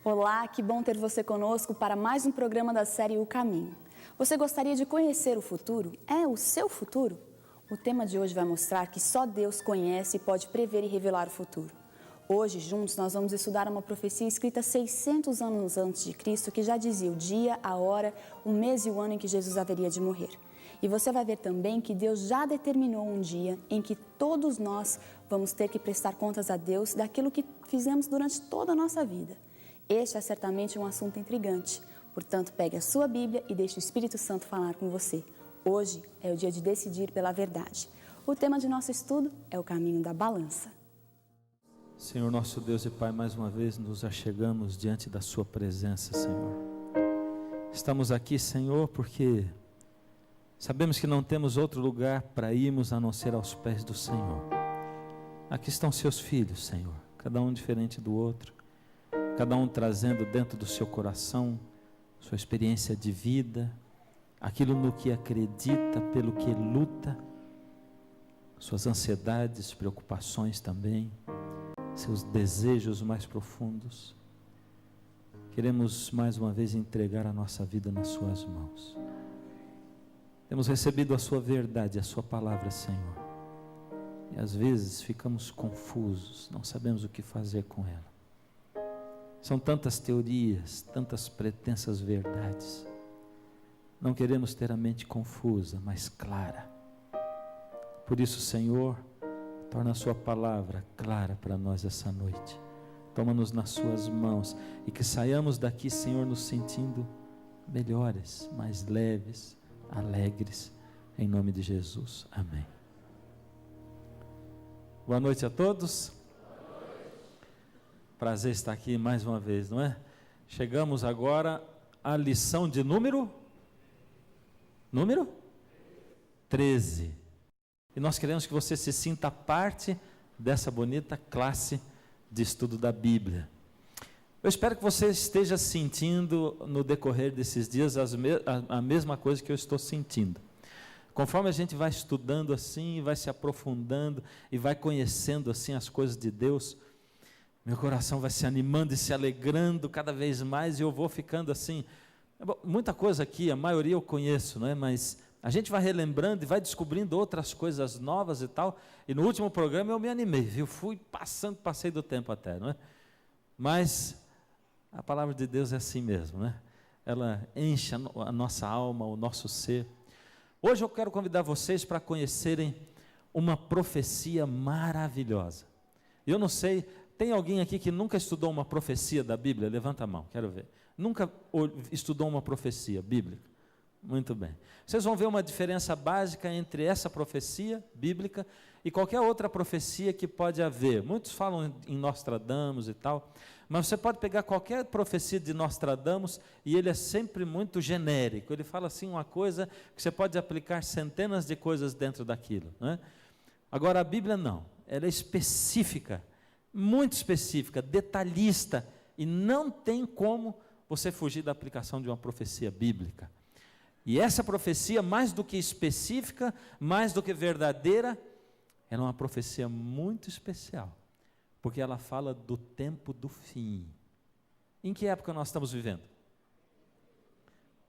Olá, que bom ter você conosco para mais um programa da série O Caminho. Você gostaria de conhecer o futuro? É o seu futuro? O tema de hoje vai mostrar que só Deus conhece e pode prever e revelar o futuro. Hoje, juntos, nós vamos estudar uma profecia escrita 600 anos antes de Cristo, que já dizia o dia, a hora, o mês e o ano em que Jesus haveria de morrer. E você vai ver também que Deus já determinou um dia em que todos nós vamos ter que prestar contas a Deus daquilo que fizemos durante toda a nossa vida. Este é certamente um assunto intrigante, portanto, pegue a sua Bíblia e deixe o Espírito Santo falar com você. Hoje é o dia de decidir pela verdade. O tema de nosso estudo é o caminho da balança. Senhor nosso Deus e Pai, mais uma vez nos achegamos diante da Sua presença, Senhor. Estamos aqui, Senhor, porque sabemos que não temos outro lugar para irmos a não ser aos pés do Senhor. Aqui estão Seus filhos, Senhor, cada um diferente do outro, cada um trazendo dentro do seu coração sua experiência de vida, aquilo no que acredita, pelo que luta, suas ansiedades, preocupações também, seus desejos mais profundos. Queremos mais uma vez entregar a nossa vida nas Suas mãos. Temos recebido a Sua verdade, a Sua palavra, Senhor, e às vezes ficamos confusos, não sabemos o que fazer com ela. São tantas teorias, tantas pretensas verdades. Não queremos ter a mente confusa, mas clara. Por isso, Senhor, torna a Sua palavra clara para nós essa noite. Toma-nos nas Suas mãos e que saiamos daqui, Senhor, nos sentindo melhores, mais leves, alegres, em nome de Jesus. Amém. Boa noite a todos. Prazer estar aqui mais uma vez, não é? Chegamos agora à lição de número 13. E nós queremos que você se sinta parte dessa bonita classe de estudo da Bíblia. Eu espero que você esteja sentindo no decorrer desses dias a mesma coisa que eu estou sentindo. Conforme a gente vai estudando assim, vai se aprofundando e vai conhecendo assim as coisas de Deus, meu coração vai se animando e se alegrando cada vez mais, e eu vou ficando assim. Muita coisa aqui, a maioria eu conheço, não é? Mas a gente vai relembrando e vai descobrindo outras coisas novas e tal. E no último programa eu me animei, viu? Passei do tempo até, não é? Mas a palavra de Deus é assim mesmo, né? Ela enche a nossa alma, o nosso ser. Hoje eu quero convidar vocês para conhecerem uma profecia maravilhosa. Eu não sei. Tem alguém aqui que nunca estudou uma profecia da Bíblia? Levanta a mão, quero ver. Nunca estudou uma profecia bíblica? Muito bem. Vocês vão ver uma diferença básica entre essa profecia bíblica e qualquer outra profecia que pode haver. Muitos falam em Nostradamus e tal, mas você pode pegar qualquer profecia de Nostradamus e ele é sempre muito genérico. Ele fala assim uma coisa que você pode aplicar centenas de coisas dentro daquilo, não é? Agora a Bíblia não, ela é específica, muito específica, detalhista, e não tem como você fugir da aplicação de uma profecia bíblica. E essa profecia, mais do que específica, mais do que verdadeira, ela é uma profecia muito especial, porque ela fala do tempo do fim. Em que época nós estamos vivendo?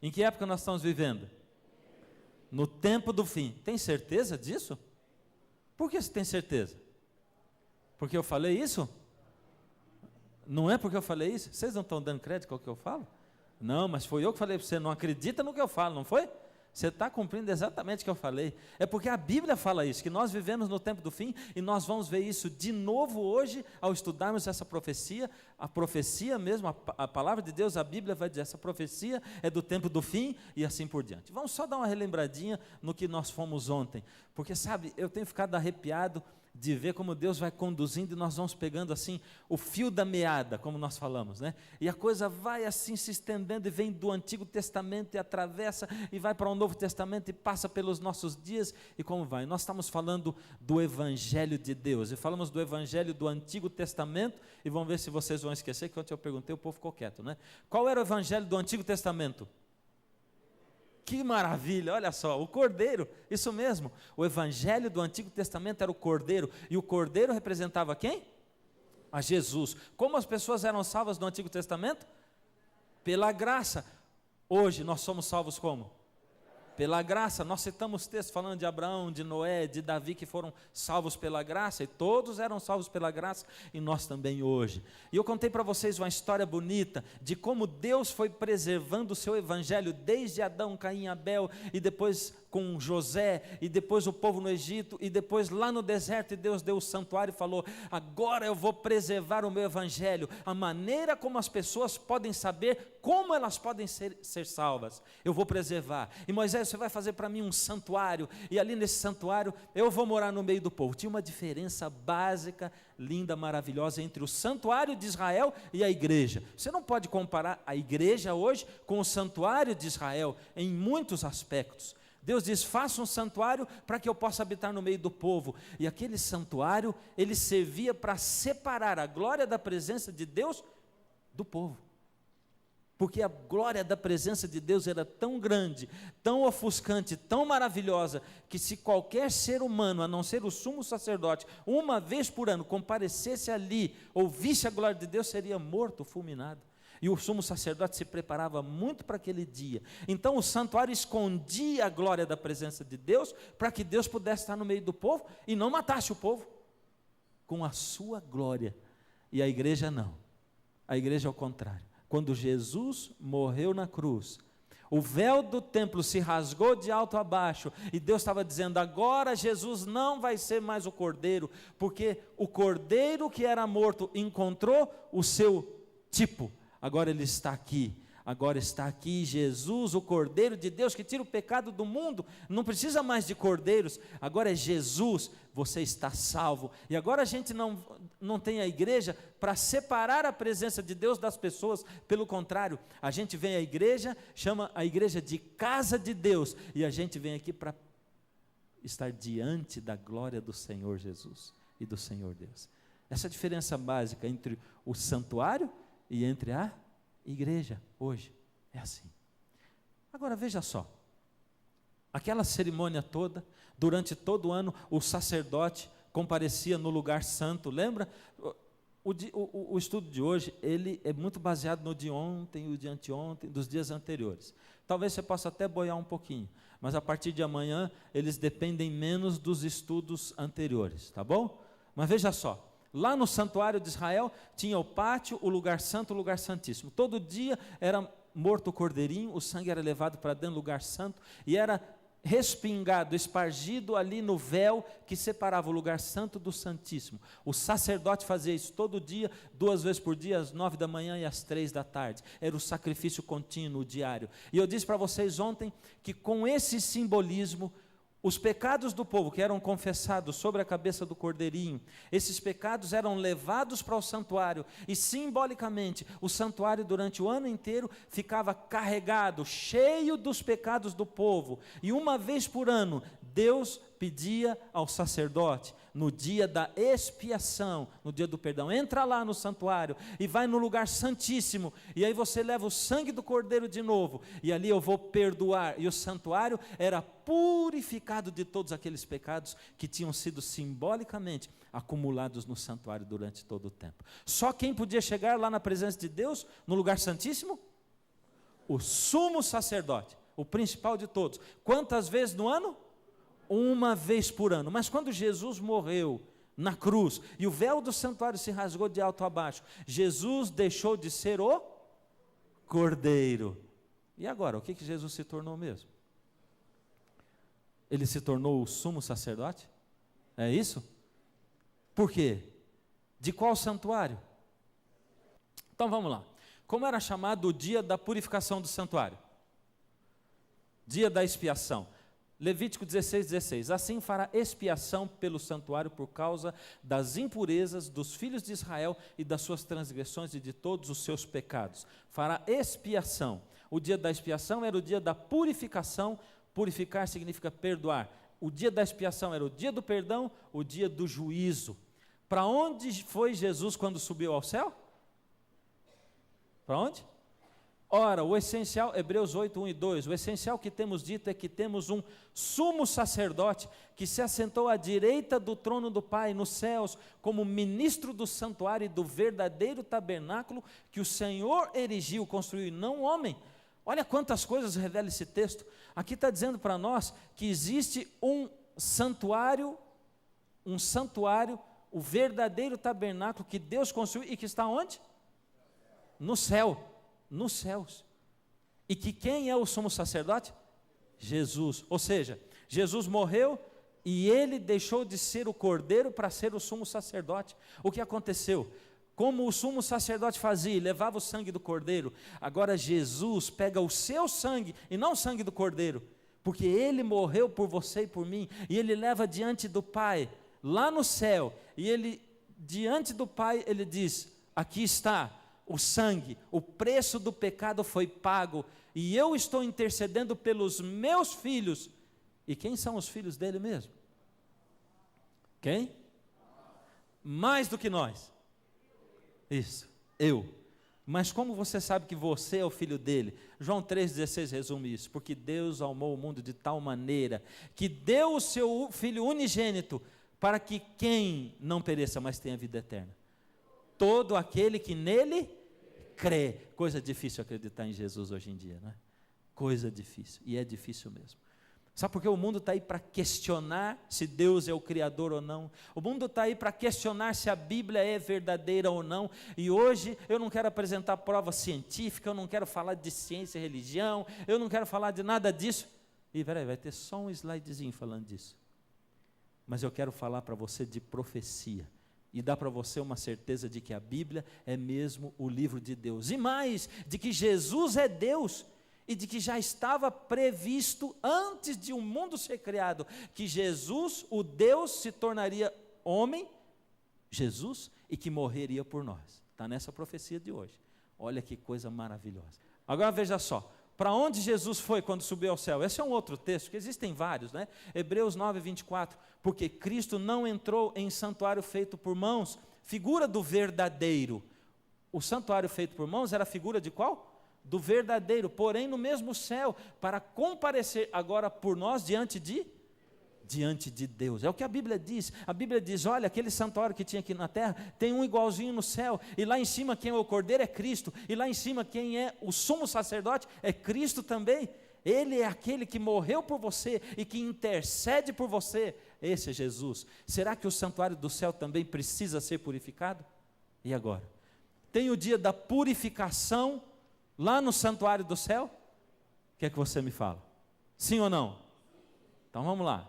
Em que época nós estamos vivendo? No tempo do fim. Tem certeza disso? Por que você tem certeza? Porque eu falei isso? Não é porque eu falei isso? Vocês não estão dando crédito ao que eu falo? Não, mas foi eu que falei para você, não acredita no que eu falo, não foi? Você está cumprindo exatamente o que eu falei. É porque a Bíblia fala isso, que nós vivemos no tempo do fim, e nós vamos ver isso de novo hoje, ao estudarmos essa profecia. A profecia mesmo, a palavra de Deus, a Bíblia vai dizer, essa profecia é do tempo do fim, e assim por diante. Vamos só dar uma relembradinha no que nós fomos ontem, porque sabe, eu tenho ficado arrepiado de ver como Deus vai conduzindo, e nós vamos pegando assim o fio da meada, como nós falamos, né? E a coisa vai assim se estendendo, e vem do Antigo Testamento e atravessa, e vai para o Novo Testamento, e passa pelos nossos dias, e como vai? Nós estamos falando do Evangelho de Deus, e falamos do Evangelho do Antigo Testamento, e vamos ver se vocês vão esquecer, que ontem eu perguntei, o povo ficou quieto, né? Qual era o Evangelho do Antigo Testamento? Que maravilha, olha só, o Cordeiro, isso mesmo, o Evangelho do Antigo Testamento era o Cordeiro, e o Cordeiro representava quem? a Jesus. Como as pessoas eram salvas no Antigo Testamento? Pela graça. Hoje nós somos salvos como? Pela graça. Nós citamos textos falando de Abraão, de Noé, de Davi, que foram salvos pela graça, e todos eram salvos pela graça, e nós também hoje. E eu contei para vocês uma história bonita, de como Deus foi preservando o seu evangelho, desde Adão, Caim e Abel, e depois com José, e depois o povo no Egito, e depois lá no deserto, e Deus deu o santuário e falou: agora eu vou preservar o meu evangelho, a maneira como as pessoas podem saber como elas podem ser salvas, eu vou preservar. E Moisés, você vai fazer para mim um santuário, e ali nesse santuário eu vou morar no meio do povo. Tinha uma diferença básica, linda, maravilhosa, entre o santuário de Israel e a igreja. Você não pode comparar a igreja hoje com o santuário de Israel em muitos aspectos. Deus diz: faça um santuário para que eu possa habitar no meio do povo. E aquele santuário, ele servia para separar a glória da presença de Deus do povo. Porque a glória da presença de Deus era tão grande, tão ofuscante, tão maravilhosa, que se qualquer ser humano, a não ser o sumo sacerdote, uma vez por ano comparecesse ali, ouvisse a glória de Deus, seria morto, fulminado. E o sumo sacerdote se preparava muito para aquele dia. Então o santuário escondia a glória da presença de Deus, para que Deus pudesse estar no meio do povo e não matasse o povo com a sua glória. E a igreja não. A igreja é o contrário. Quando Jesus morreu na cruz, o véu do templo se rasgou de alto a baixo, e Deus estava dizendo: agora Jesus não vai ser mais o cordeiro, porque o cordeiro que era morto encontrou o seu tipo. Agora ele está aqui, agora está aqui Jesus, o Cordeiro de Deus que tira o pecado do mundo. Não precisa mais de cordeiros, agora é Jesus. Você está salvo. E agora a gente não tem a igreja para separar a presença de Deus das pessoas. Pelo contrário, a gente vem à igreja, chama a igreja de casa de Deus, e a gente vem aqui para estar diante da glória do Senhor Jesus e do Senhor Deus. Essa é a diferença básica entre o santuário e entre a igreja hoje. É assim. Agora veja só, aquela cerimônia toda, durante todo o ano, o sacerdote comparecia no lugar santo. Lembra? O estudo de hoje, ele é muito baseado no de ontem e o de anteontem, dos dias anteriores. Talvez você possa até boiar um pouquinho, mas a partir de amanhã eles dependem menos dos estudos anteriores, tá bom? Mas veja só, lá no santuário de Israel tinha o pátio, o lugar santo, o lugar santíssimo. Todo dia era morto o cordeirinho, o sangue era levado para dentro do lugar santo e era respingado, espargido ali no véu que separava o lugar santo do santíssimo. O sacerdote fazia isso todo dia, 2 vezes por dia, às 9 da manhã e às 3 da tarde. Era o sacrifício contínuo, diário. E eu disse para vocês ontem que com esse simbolismo, os pecados do povo que eram confessados sobre a cabeça do cordeirinho, esses pecados eram levados para o santuário, e simbolicamente o santuário durante o ano inteiro ficava carregado, cheio dos pecados do povo, e uma vez por ano Deus pedia ao sacerdote, no dia da expiação, no dia do perdão: entra lá no santuário e vai no lugar santíssimo, e aí você leva o sangue do cordeiro de novo, e ali eu vou perdoar. E o santuário era purificado de todos aqueles pecados que tinham sido simbolicamente acumulados no santuário durante todo o tempo. Só quem podia chegar lá na presença de Deus, no lugar santíssimo? O sumo sacerdote, o principal de todos. Quantas vezes no ano? Uma vez por ano. Mas quando Jesus morreu na cruz e o véu do santuário se rasgou de alto a baixo, Jesus deixou de ser o cordeiro. E agora, o que Jesus se tornou mesmo? Ele se tornou o sumo sacerdote? É isso? Por quê? De qual santuário? Então vamos lá. Como era chamado o dia da purificação do santuário? Dia da expiação. Levítico 16:16, assim fará expiação pelo santuário por causa das impurezas dos filhos de Israel e das suas transgressões e de todos os seus pecados. Fará expiação. O dia da expiação era o dia da purificação. Purificar significa perdoar. O dia da expiação era o dia do perdão, o dia do juízo. Para onde foi Jesus quando subiu ao céu? Para onde? Ora, o essencial, Hebreus 8, 1 e 2, o essencial que temos dito é que temos um sumo sacerdote que se assentou à direita do trono do Pai nos céus, como ministro do santuário e do verdadeiro tabernáculo que o Senhor erigiu, construiu, e não o homem. Olha quantas coisas revela esse texto. Aqui está dizendo para nós que existe um santuário, o verdadeiro tabernáculo que Deus construiu e que está onde? No céu. Nos céus, e que quem é o sumo sacerdote? Jesus, ou seja, Jesus morreu e ele deixou de ser o cordeiro para ser o sumo sacerdote. O que aconteceu? Como o sumo sacerdote fazia, levava o sangue do cordeiro, agora Jesus pega o seu sangue e não o sangue do cordeiro, porque ele morreu por você e por mim, e ele leva diante do Pai, lá no céu, e ele, diante do Pai, ele diz, aqui está o sangue, o preço do pecado foi pago, e eu estou intercedendo pelos meus filhos. E quem são os filhos dele mesmo? Quem? Mais do que nós. Isso, eu. Mas como você sabe que você é o filho dele? João 3,16 resume isso. Porque Deus amou o mundo de tal maneira que deu o seu Filho unigênito para que quem não pereça, mas tenha vida eterna. Todo aquele que nele crê. Coisa difícil acreditar em Jesus hoje em dia, não é? Coisa difícil, e é difícil mesmo. Sabe por que o mundo está aí para questionar se Deus é o Criador ou não? O mundo está aí para questionar se a Bíblia é verdadeira ou não, e hoje eu não quero apresentar prova científica, eu não quero falar de ciência e religião, eu não quero falar de nada disso, e peraí, vai ter só um slidezinho falando disso, mas eu quero falar para você de profecia, e dá para você uma certeza de que a Bíblia é mesmo o livro de Deus, e mais, de que Jesus é Deus, e de que já estava previsto antes de o mundo ser criado, que Jesus, o Deus, se tornaria homem, Jesus, e que morreria por nós. Está nessa profecia de hoje. Olha que coisa maravilhosa. Agora veja só, para onde Jesus foi quando subiu ao céu? Esse é um outro texto, que existem vários, né? Hebreus 9, 24, porque Cristo não entrou em santuário feito por mãos, figura do verdadeiro. O santuário feito por mãos era a figura de qual? Do verdadeiro, porém no mesmo céu, para comparecer agora por nós diante de Deus. É o que a Bíblia diz. A Bíblia diz, olha, aquele santuário que tinha aqui na terra, tem um igualzinho no céu, e lá em cima quem é o cordeiro é Cristo, e lá em cima quem é o sumo sacerdote é Cristo também. Ele é aquele que morreu por você e que intercede por você. Esse é Jesus. Será que o santuário do céu também precisa ser purificado? E agora? Tem o dia da purificação lá no santuário do céu? O que é que você me fala? Sim ou não? Então vamos lá.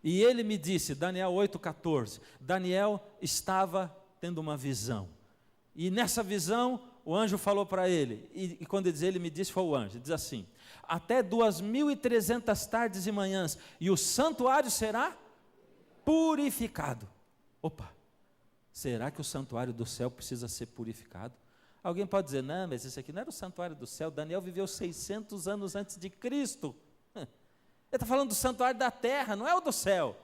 E ele me disse, Daniel 8,14, Daniel estava tendo uma visão, e nessa visão o anjo falou para ele, e quando ele diz, ele me disse, foi o anjo, diz assim, até 2.300 tardes e manhãs, e o santuário será purificado. Opa, será que o santuário do céu precisa ser purificado? Alguém pode dizer, não, mas esse aqui não era o santuário do céu, Daniel viveu 600 anos antes de Cristo, ele está falando do santuário da terra, não é o do céu.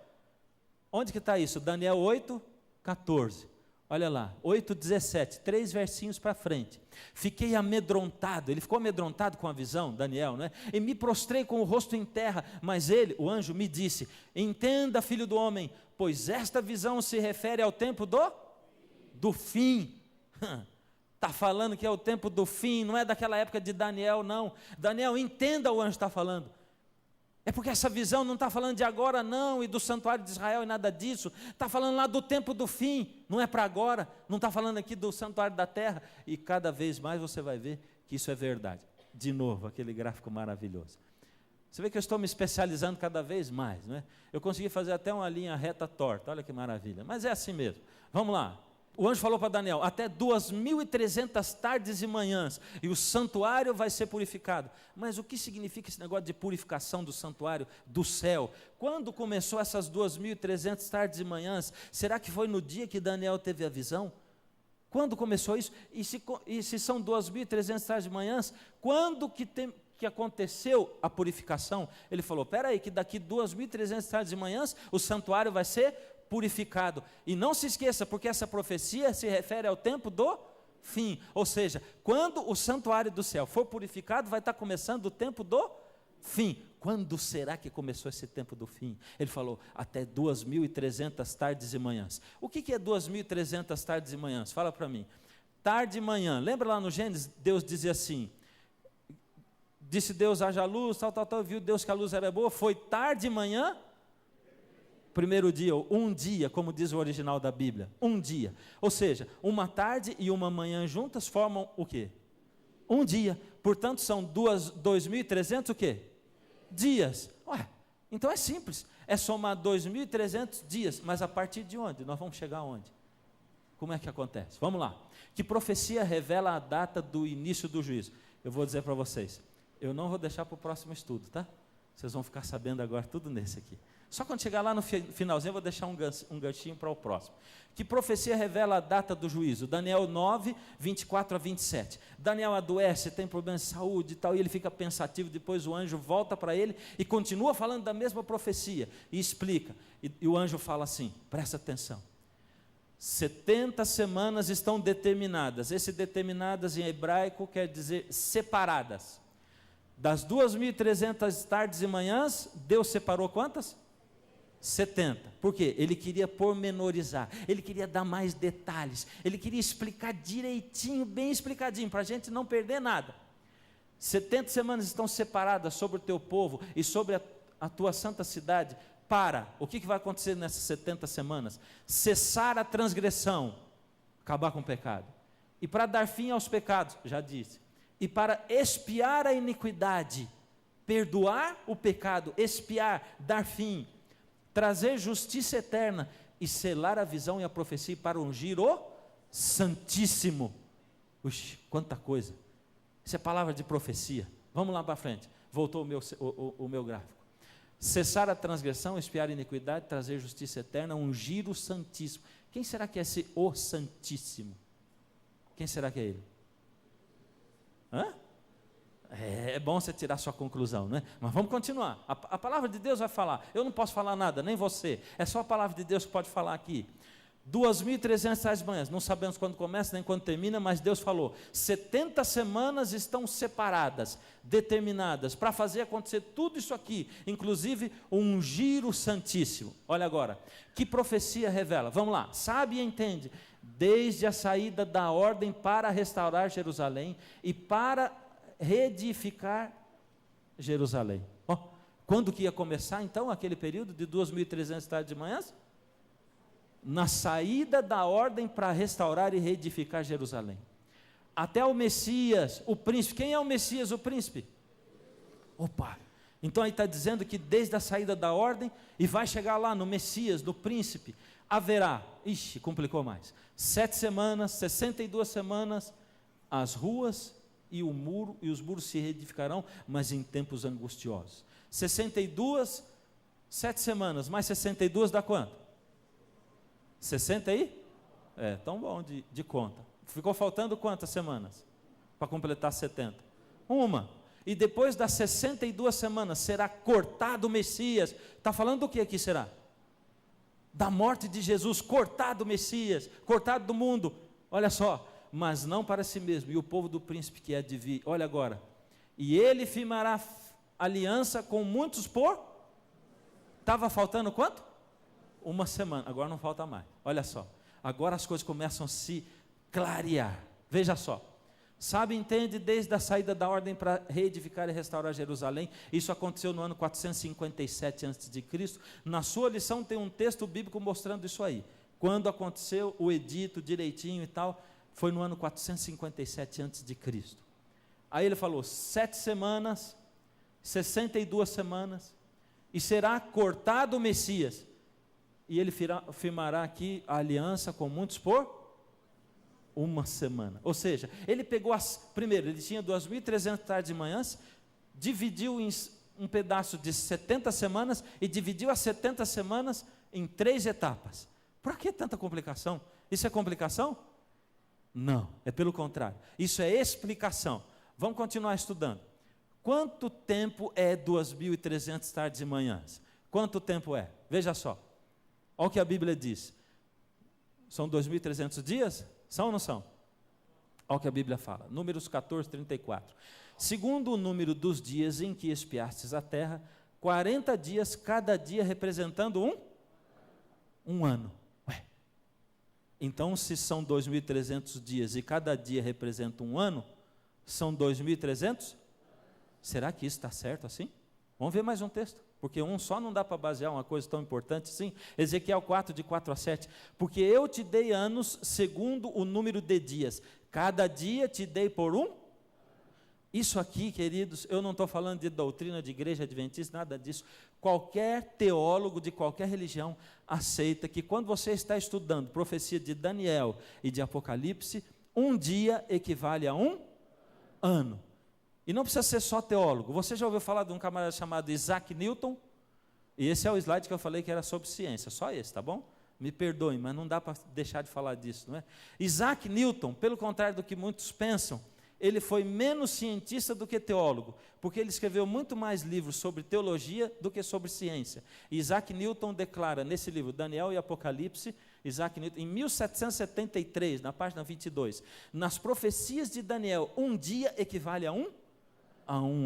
Onde que está isso? Daniel 8,14. Olha lá, 8,17, 3 versinhos para frente. Fiquei amedrontado, ele ficou amedrontado com a visão, Daniel, não é? E me prostrei com o rosto em terra, mas ele, o anjo, me disse, entenda, filho do homem, pois esta visão se refere ao tempo do fim. Está falando que é o tempo do fim, não é daquela época de Daniel, não. Daniel, entenda, o anjo está falando. É porque essa visão não está falando de agora não, e do santuário de Israel e nada disso, está falando lá do tempo do fim, não é para agora, não está falando aqui do santuário da terra, e cada vez mais você vai ver que isso é verdade. De novo, aquele gráfico maravilhoso. Você vê que eu estou me especializando cada vez mais, não é? Eu consegui fazer até uma linha reta torta, olha que maravilha, mas é assim mesmo. Vamos lá. O anjo falou para Daniel, até 2.300 tardes e manhãs, e o santuário vai ser purificado. Mas o que significa esse negócio de purificação do santuário do céu? Quando começou essas 2.300 tardes e manhãs? Será que foi no dia que Daniel teve a visão? Quando começou isso? E se são 2.300 tardes e manhãs, quando que aconteceu a purificação? Ele falou, espera aí, que daqui 2.300 tardes e manhãs, o santuário vai ser purificado. E não se esqueça, porque essa profecia se refere ao tempo fim. Ou seja, quando o santuário do céu for purificado, vai estar começando o tempo do fim. Quando será que começou esse tempo do fim? Ele falou, até 2.300 tardes e manhãs. O que é 2.300 tardes e manhãs? Fala para mim. Tarde e manhã, lembra lá no Gênesis, Deus dizia assim, disse Deus, haja luz, tal, viu Deus que a luz era boa, foi tarde e manhã, primeiro dia, ou um dia, como diz o original da Bíblia, um dia. Ou seja, uma tarde e uma manhã juntas formam o quê? Um dia. Portanto, são 2.300 o quê? Dias. Ué, então é simples, é somar 2.300 dias, mas a partir de onde? Nós vamos chegar aonde? Como é que acontece? Vamos lá. Que profecia revela a data do início do juízo? Eu vou dizer para vocês, eu não vou deixar para o próximo estudo, tá? Vocês vão ficar sabendo agora tudo nesse aqui. Só quando chegar lá no finalzinho eu vou deixar um ganchinho para o próximo. Que profecia revela a data do juízo? Daniel 9, 24 a 27. Daniel adoece, tem problemas de saúde e tal, e ele fica pensativo, depois o anjo volta para ele e continua falando da mesma profecia, e explica. E o anjo fala assim, presta atenção. 70 semanas estão determinadas. Esse determinadas em hebraico quer dizer separadas. Das 2.300 tardes e manhãs, Deus separou quantas? 70. Por quê? Ele queria pormenorizar, ele queria dar mais detalhes, ele queria explicar direitinho, bem explicadinho, para a gente não perder nada. 70 semanas estão separadas sobre o teu povo e sobre a tua santa cidade. O que vai acontecer nessas 70 semanas? Cessar a transgressão, acabar com o pecado. E para dar fim aos pecados, já disse. E para expiar a iniquidade, perdoar o pecado, expiar, dar fim, trazer justiça eterna e selar a visão e a profecia para ungir o Santíssimo. Uxi, quanta coisa. Isso é palavra de profecia. Vamos lá para frente. Voltou o meu gráfico. Cessar a transgressão, expiar a iniquidade, trazer justiça eterna, ungir o Santíssimo. Quem será que é esse o Santíssimo? Quem será que é ele? Hã? É bom você tirar sua conclusão, né? Mas vamos continuar. A palavra de Deus vai falar. Eu não posso falar nada, nem você. É só a palavra de Deus que pode falar aqui. 2.300 manhãs, não sabemos quando começa nem quando termina, mas Deus falou, 70 semanas estão separadas, determinadas, para fazer acontecer tudo isso aqui, inclusive ungir o Santíssimo. Olha agora, que profecia revela? Vamos lá, sabe e entende, desde a saída da ordem para restaurar Jerusalém e para reedificar Jerusalém. Quando que ia começar então aquele período de 2.300 tardes de manhãs? Na saída da ordem para restaurar e reedificar Jerusalém. Até o Messias, o príncipe. Quem é o Messias, o príncipe? Opa! Então aí está dizendo que desde a saída da ordem, e vai chegar lá no Messias, no príncipe, haverá, complicou mais, 7 semanas, 62 semanas, as ruas e o muro, e os muros se reedificarão, mas em tempos angustiosos. 62, 7 semanas, mais 62 dá quanto? 60 aí? Tão bom de conta. Ficou faltando quantas semanas? Para completar 70? Uma. E depois das 62 semanas será cortado o Messias. Está falando do que aqui será? Da morte de Jesus, cortado o Messias, cortado do mundo. Olha só, mas não para si mesmo. E o povo do príncipe que é de vir, olha agora. E ele firmará aliança com muitos por... Estava faltando quanto? Uma semana, agora não falta mais. Olha só, agora as coisas começam a se clarear. Veja só, sabe, entende, desde a saída da ordem para reedificar e restaurar Jerusalém, isso aconteceu no ano 457 a.C. Na sua lição tem um texto bíblico mostrando isso aí. Quando aconteceu o edito direitinho e tal, foi no ano 457 a.C. Aí ele falou, 7 semanas, 62 semanas, e será cortado o Messias. E ele firmará aqui a aliança com muitos por uma semana. Ou seja, ele pegou primeiro, ele tinha 2.300 tardes e manhãs, dividiu em um pedaço de 70 semanas e dividiu as 70 semanas em 3 etapas. Por que tanta complicação? Isso é complicação? Não, é pelo contrário. Isso é explicação. Vamos continuar estudando. Quanto tempo é 2.300 tardes e manhãs? Quanto tempo é? Veja só. Olha o que a Bíblia diz. São 2.300 dias? São ou não são? Olha o que a Bíblia fala, Números 14, 34. Segundo o número dos dias em que espiastes a terra, 40 dias, cada dia representando um ano. Ué. Então, se são 2.300 dias e cada dia representa um ano, são 2.300? Será que isso está certo assim? Vamos ver mais um texto, porque um só não dá para basear uma coisa tão importante assim. Ezequiel 4, de 4 a 7. Porque eu te dei anos segundo o número de dias, cada dia te dei por um. Isso aqui, queridos, eu não estou falando de doutrina de igreja adventista, nada disso. Qualquer teólogo de qualquer religião aceita que quando você está estudando profecia de Daniel e de Apocalipse, um dia equivale a um ano. E não precisa ser só teólogo. Você já ouviu falar de um camarada chamado Isaac Newton? E esse é o slide que eu falei que era sobre ciência, só esse, tá bom? Me perdoem, mas não dá para deixar de falar disso, não é? Isaac Newton, pelo contrário do que muitos pensam, ele foi menos cientista do que teólogo, porque ele escreveu muito mais livros sobre teologia do que sobre ciência. E Isaac Newton declara nesse livro, Daniel e Apocalipse, Isaac Newton, em 1773, na página 22, nas profecias de Daniel, um dia equivale a um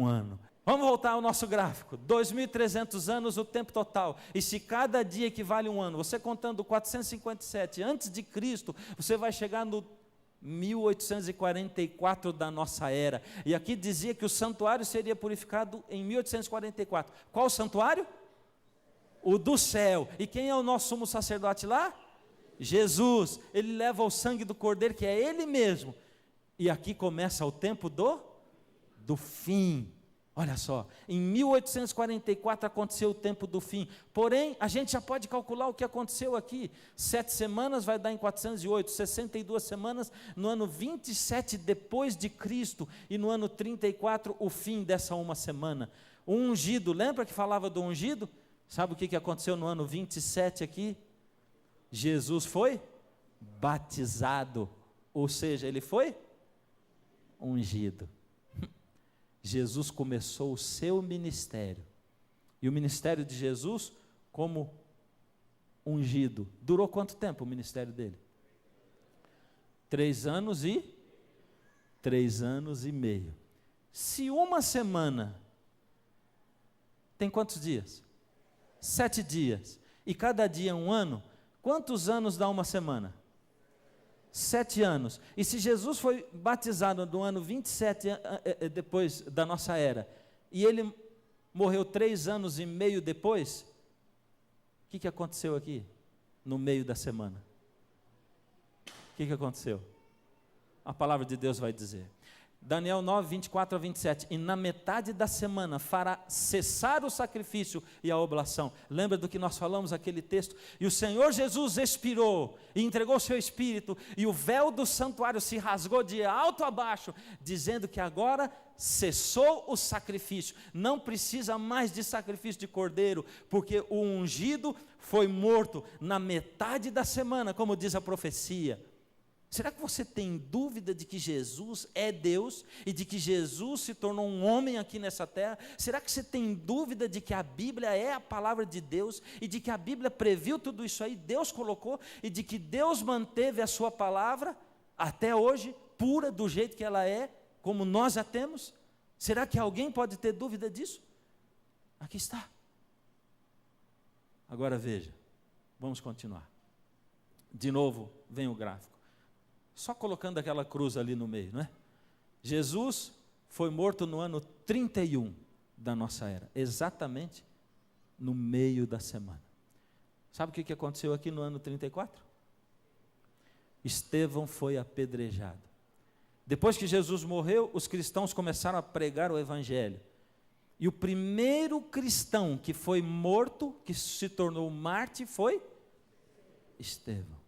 ano. Vamos voltar ao nosso gráfico, 2.300 anos o tempo total, e se cada dia equivale a um ano, você contando 457 antes de Cristo, você vai chegar no 1844 da nossa era, e aqui dizia que o santuário seria purificado em 1844, qual santuário? O do céu, e quem é o nosso sumo sacerdote lá? Jesus, ele leva o sangue do cordeiro, que é ele mesmo, e aqui começa o tempo do fim. Olha só, em 1844 aconteceu o tempo do fim, porém, a gente já pode calcular o que aconteceu aqui, 7 semanas vai dar em 408, 62 semanas no ano 27 depois de Cristo, e no ano 34 o fim dessa uma semana. O ungido, lembra que falava do ungido? Sabe o que aconteceu no ano 27 aqui? Jesus foi batizado, ou seja, ele foi ungido. Jesus começou o seu ministério, e o ministério de Jesus como ungido, durou quanto tempo o ministério dele? 3 anos e 3 anos e meio. Se uma semana tem quantos dias? 7 dias, e cada dia é um ano, quantos anos dá uma semana? 7 anos, e se Jesus foi batizado no ano 27 depois da nossa era, e ele morreu 3 anos e meio depois, o que aconteceu aqui, no meio da semana? O que aconteceu? A palavra de Deus vai dizer, Daniel 9, 24 a 27, e na metade da semana fará cessar o sacrifício e a oblação. Lembra do que nós falamos aquele texto? E o Senhor Jesus expirou e entregou o seu espírito, e o véu do santuário se rasgou de alto a baixo, dizendo que agora cessou o sacrifício, não precisa mais de sacrifício de cordeiro, porque o ungido foi morto na metade da semana, como diz a profecia. Será que você tem dúvida de que Jesus é Deus e de que Jesus se tornou um homem aqui nessa terra? Será que você tem dúvida de que a Bíblia é a palavra de Deus e de que a Bíblia previu tudo isso aí, Deus colocou, e de que Deus manteve a sua palavra até hoje, pura do jeito que ela é, como nós a temos? Será que alguém pode ter dúvida disso? Aqui está. Agora veja, vamos continuar. De novo, vem o gráfico. Só colocando aquela cruz ali no meio, não é? Jesus foi morto no ano 31 da nossa era, exatamente no meio da semana. Sabe o que aconteceu aqui no ano 34? Estevão foi apedrejado. Depois que Jesus morreu, os cristãos começaram a pregar o evangelho. E o primeiro cristão que foi morto, que se tornou mártir, foi Estevão.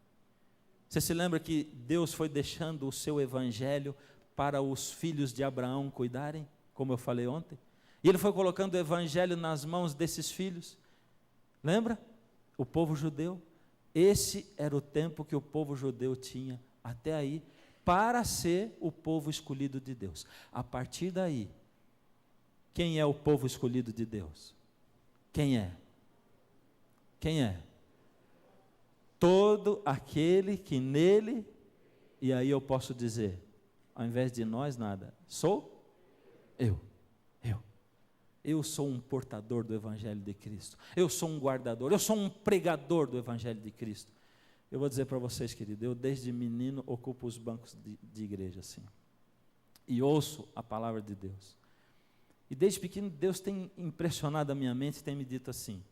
Você se lembra que Deus foi deixando o seu evangelho para os filhos de Abraão cuidarem, como eu falei ontem? E ele foi colocando o evangelho nas mãos desses filhos. Lembra? O povo judeu. Esse era o tempo que o povo judeu tinha até aí para ser o povo escolhido de Deus. A partir daí, quem é o povo escolhido de Deus? Quem é? Quem é? Todo aquele que nele, e aí eu posso dizer, ao invés de nós, nada. Sou eu. Eu sou um portador do Evangelho de Cristo. Eu sou um guardador. Eu sou um pregador do Evangelho de Cristo. Eu vou dizer para vocês, querido, eu desde menino ocupo os bancos de igreja assim. E ouço a palavra de Deus. E desde pequeno Deus tem impressionado a minha mente e tem me dito assim: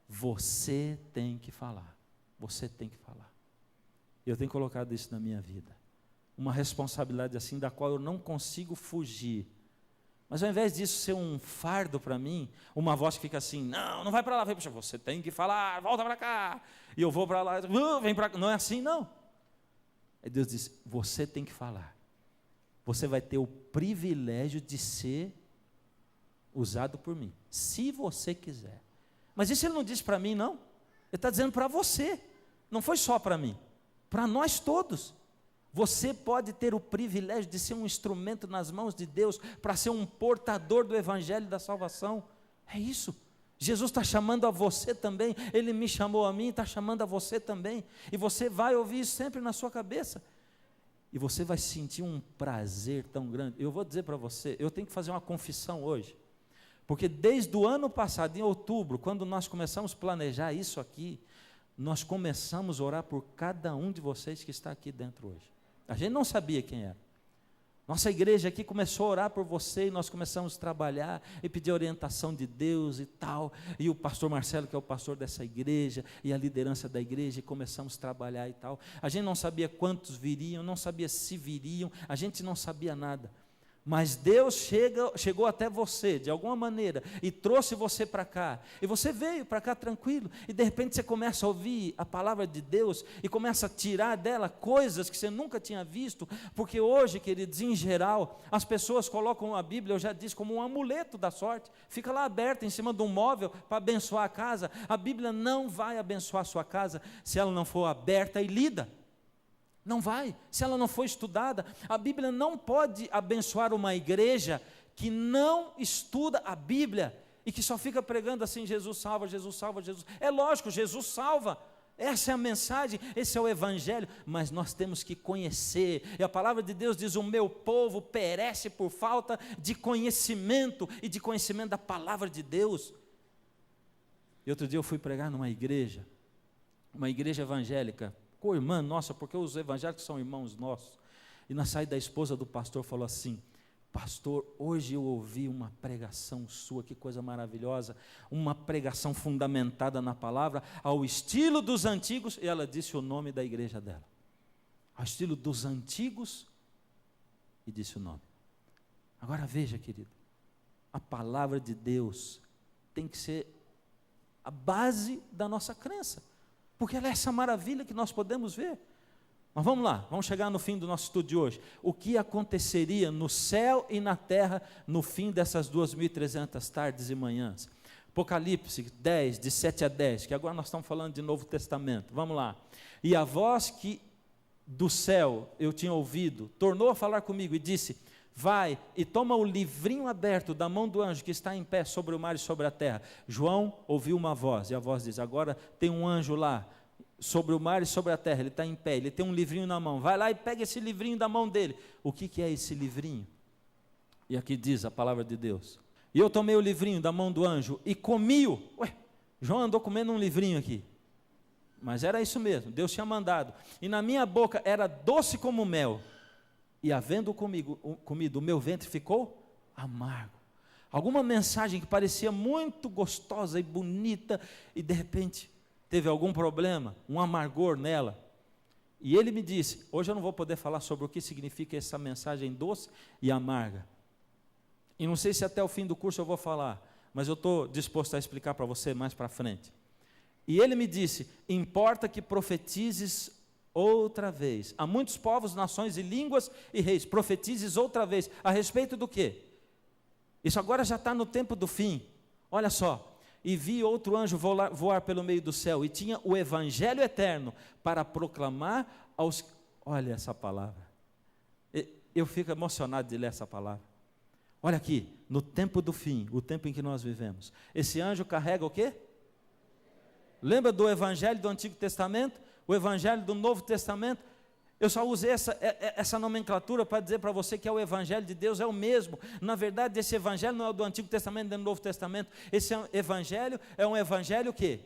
você tem que falar. Você tem que falar. E eu tenho colocado isso na minha vida. Uma responsabilidade assim da qual eu não consigo fugir. Mas ao invés disso ser um fardo para mim, uma voz que fica assim: não vai para lá, vem para cá, você tem que falar, volta para cá. E eu vou para lá, vem para cá. Não é assim, não. Aí Deus diz: você tem que falar. Você vai ter o privilégio de ser usado por mim, se você quiser. Mas isso Ele não disse para mim, não. Ele está dizendo para você. Não foi só para mim, para nós todos. Você pode ter o privilégio de ser um instrumento nas mãos de Deus, para ser um portador do Evangelho da salvação. É isso. Jesus está chamando a você também. Ele me chamou a mim, está chamando a você também. E você vai ouvir isso sempre na sua cabeça. E você vai sentir um prazer tão grande. Eu vou dizer para você, eu tenho que fazer uma confissão hoje. Porque desde o ano passado, em outubro, quando nós começamos a planejar isso aqui, nós começamos a orar por cada um de vocês que está aqui dentro hoje. A gente não sabia quem era. Nossa igreja aqui começou a orar por você, e nós começamos a trabalhar e pedir orientação de Deus e tal. E o pastor Marcelo, que é o pastor dessa igreja, e a liderança da igreja, e começamos a trabalhar e tal. A gente não sabia quantos viriam, não sabia se viriam, a gente não sabia nada. Mas Deus chegou até você, de alguma maneira, e trouxe você para cá, e você veio para cá tranquilo, e de repente você começa a ouvir a palavra de Deus, e começa a tirar dela coisas que você nunca tinha visto, porque hoje, queridos, em geral, as pessoas colocam a Bíblia, eu já disse, como um amuleto da sorte, fica lá aberta em cima de um móvel, para abençoar a casa. A Bíblia não vai abençoar a sua casa, se ela não for aberta e lida. Não vai, se ela não for estudada. A Bíblia não pode abençoar uma igreja que não estuda a Bíblia e que só fica pregando assim: Jesus salva, Jesus salva, Jesus. É lógico, Jesus salva, essa é a mensagem, esse é o Evangelho, mas nós temos que conhecer. E a palavra de Deus diz: o meu povo perece por falta de conhecimento, e de conhecimento da palavra de Deus. E outro dia eu fui pregar numa igreja evangélica, com irmã nossa, porque os evangélicos são irmãos nossos. E na saída, a esposa do pastor falou assim: pastor, hoje eu ouvi uma pregação sua, que coisa maravilhosa, uma pregação fundamentada na palavra, ao estilo dos antigos. E ela disse o nome da igreja dela: ao estilo dos antigos, e disse o nome. Agora veja, querido, a palavra de Deus tem que ser a base da nossa crença, porque ela é essa maravilha que nós podemos ver. Mas vamos lá, vamos chegar no fim do nosso estudo de hoje. O que aconteceria no céu e na terra no fim dessas 2.300 tardes e manhãs? Apocalipse 10, de 7 a 10, que agora nós estamos falando de Novo Testamento. Vamos lá. E a voz que do céu eu tinha ouvido tornou a falar comigo e disse: vai e toma o livrinho aberto da mão do anjo que está em pé sobre o mar e sobre a terra. João ouviu uma voz, e a voz diz: agora tem um anjo lá, sobre o mar e sobre a terra, ele está em pé, ele tem um livrinho na mão, vai lá e pega esse livrinho da mão dele. O que é esse livrinho? E aqui diz a palavra de Deus: e eu tomei o livrinho da mão do anjo e comi-o. João andou comendo um livrinho aqui, mas era isso mesmo, Deus tinha mandado, e na minha boca era doce como mel, e havendo comido, o meu ventre ficou amargo. Alguma mensagem que parecia muito gostosa e bonita, e de repente teve algum problema, um amargor nela. E ele me disse: hoje eu não vou poder falar sobre o que significa essa mensagem doce e amarga. E não sei se até o fim do curso eu vou falar, mas eu estou disposto a explicar para você mais para frente. E ele me disse: importa que profetizes outra vez a muitos povos, nações e línguas e reis. Profetizes outra vez. A respeito do quê? Isso agora já está no tempo do fim. Olha só. E vi outro anjo voar pelo meio do céu, e tinha o evangelho eterno para proclamar aos... Olha essa palavra. Eu fico emocionado de ler essa palavra. Olha aqui, no tempo do fim, o tempo em que nós vivemos. Esse anjo carrega o quê? Lembra do evangelho do Antigo Testamento? O evangelho do Novo Testamento? Eu só usei essa nomenclatura para dizer para você que o Evangelho de Deus é o mesmo. Na verdade, esse Evangelho não é o do Antigo Testamento, nem do Novo Testamento. Esse Evangelho é um Evangelho o quê?